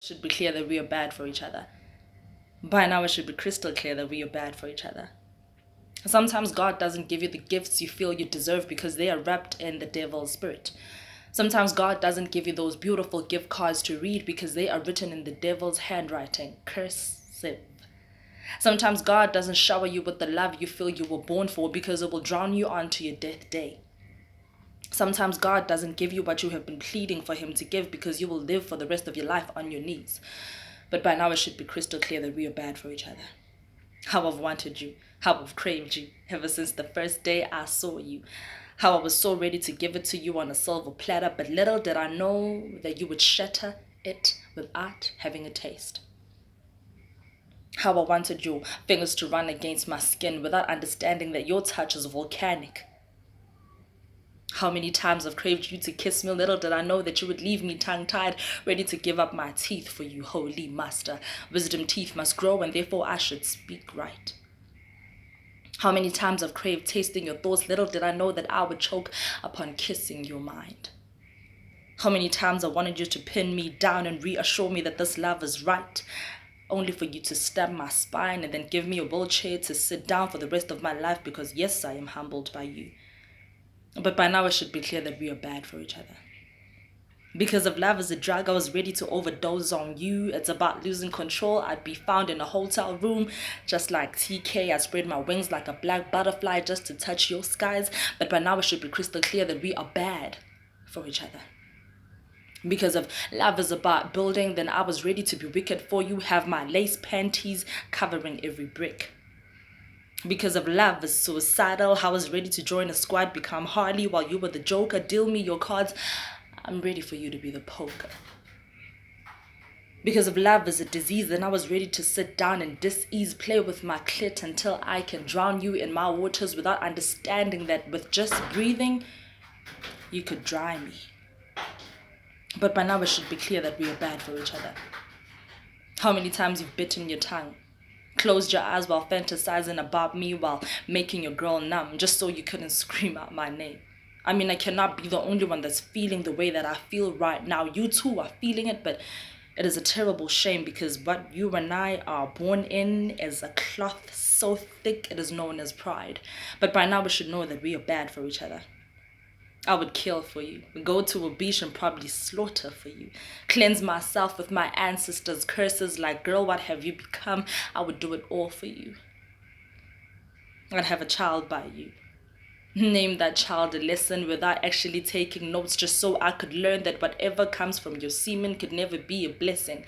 Should be clear that we are bad for each other. By now, it should be crystal clear that we are bad for each other. Sometimes God doesn't give you the gifts you feel you deserve because they are wrapped in the devil's spirit. Sometimes God doesn't give you those beautiful gift cards to read because they are written in the devil's handwriting, cursive. Sometimes God doesn't shower you with the love you feel you were born for because it will drown you onto your death day. Sometimes God doesn't give you what you have been pleading for Him to give because you will live for the rest of your life on your knees. But by now it should be crystal clear that we are bad for each other. How I've wanted you, how I've craved you ever since the first day I saw you. How I was so ready to give it to you on a silver platter, but little did I know that you would shatter it without having a taste. How I wanted your fingers to run against my skin without understanding that your touch is volcanic. How many times I've craved you to kiss me, little did I know that you would leave me tongue-tied, ready to give up my teeth for you, holy master. Wisdom teeth must grow, and therefore I should speak right. How many times I've craved tasting your thoughts, little did I know that I would choke upon kissing your mind. How many times I wanted you to pin me down and reassure me that this love is right, only for you to stab my spine and then give me a wheelchair to sit down for the rest of my life because yes, I am humbled by you. But by now it should be clear that we are bad for each other. Because if love is a drug, I was ready to overdose on you. It's about losing control. I'd be found in a hotel room, just like TK. I spread my wings like a black butterfly just to touch your skies. But by now it should be crystal clear that we are bad for each other. Because if love is about building, then I was ready to be wicked for you, have my lace panties covering every brick. Because of love is suicidal, I was ready to join a squad, become Harley while you were the Joker. Deal me your cards. I'm ready for you to be the poker. Because of love is a disease, then I was ready to sit down and dis-ease, play with my clit until I can drown you in my waters without understanding that with just breathing, you could dry me. But by now it should be clear that we are bad for each other. How many times you've bitten your tongue, closed your eyes while fantasizing about me while making your girl numb just so you couldn't scream out my name. I mean, I cannot be the only one that's feeling the way that I feel right now. You too are feeling it, but it is a terrible shame because what you and I are born in is a cloth so thick it is known as pride. But by now we should know that we are bad for each other. I would kill for you, go to a beach and probably slaughter for you, cleanse myself with my ancestors' curses like, girl, what have you become? I would do it all for you. I'd have a child by you. Name that child a lesson without actually taking notes just so I could learn that whatever comes from your semen could never be a blessing.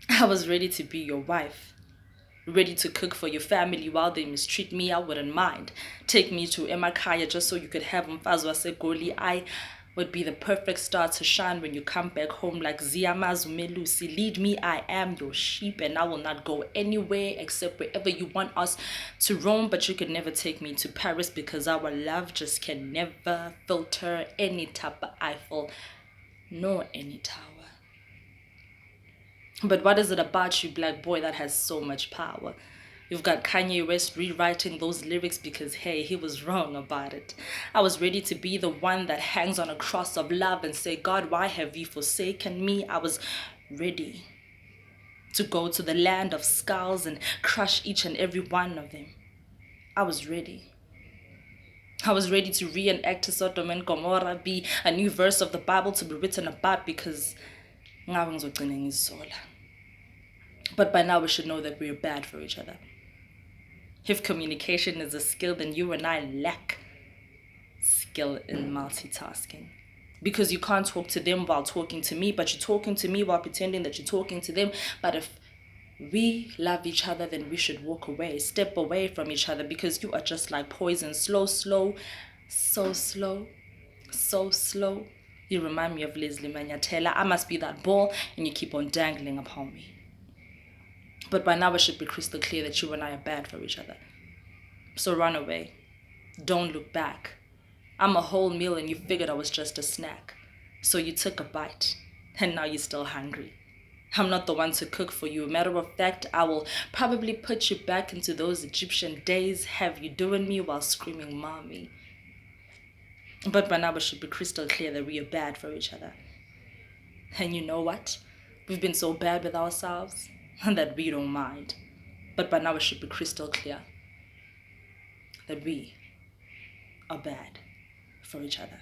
I was ready to be your wife. Ready to cook for your family while they mistreat me, I wouldn't mind. Take me to Emakaya just so you could have Mfazwa Segoli. I would be the perfect star to shine when you come back home like Ziyamazumelusi. Lead me, I am your sheep and I will not go anywhere except wherever you want us to roam. But you could never take me to Paris because our love just can never filter any type of Eiffel nor any tower. But what is it about you, black boy, that has so much power? You've got Kanye West rewriting those lyrics because, hey, he was wrong about it. I was ready to be the one that hangs on a cross of love and say, God, why have you forsaken me? I was ready to go to the land of skulls and crush each and every one of them. I was ready. I was ready to reenact Sodom and Gomorrah, be a new verse of the Bible to be written about because but by now we should know that we are bad for each other. If communication is a skill, then you and I lack skill in multitasking. Because you can't talk to them while talking to me, but you're talking to me while pretending that you're talking to them. But if we love each other, then we should walk away, step away from each other because you are just like poison. Slow, slow, so slow, so slow. You remind me of Leslie Manyatela. I must be that ball and you keep on dangling upon me. But by now it should be crystal clear that you and I are bad for each other. So run away. Don't look back. I'm a whole meal and you figured I was just a snack. So you took a bite and now you're still hungry. I'm not the one to cook for you. Matter of fact, I will probably put you back into those Egyptian days, have you doing me while screaming mommy. But by now it should be crystal clear that we are bad for each other. And you know what? We've been so bad with ourselves that we don't mind. But by now it should be crystal clear that we are bad for each other.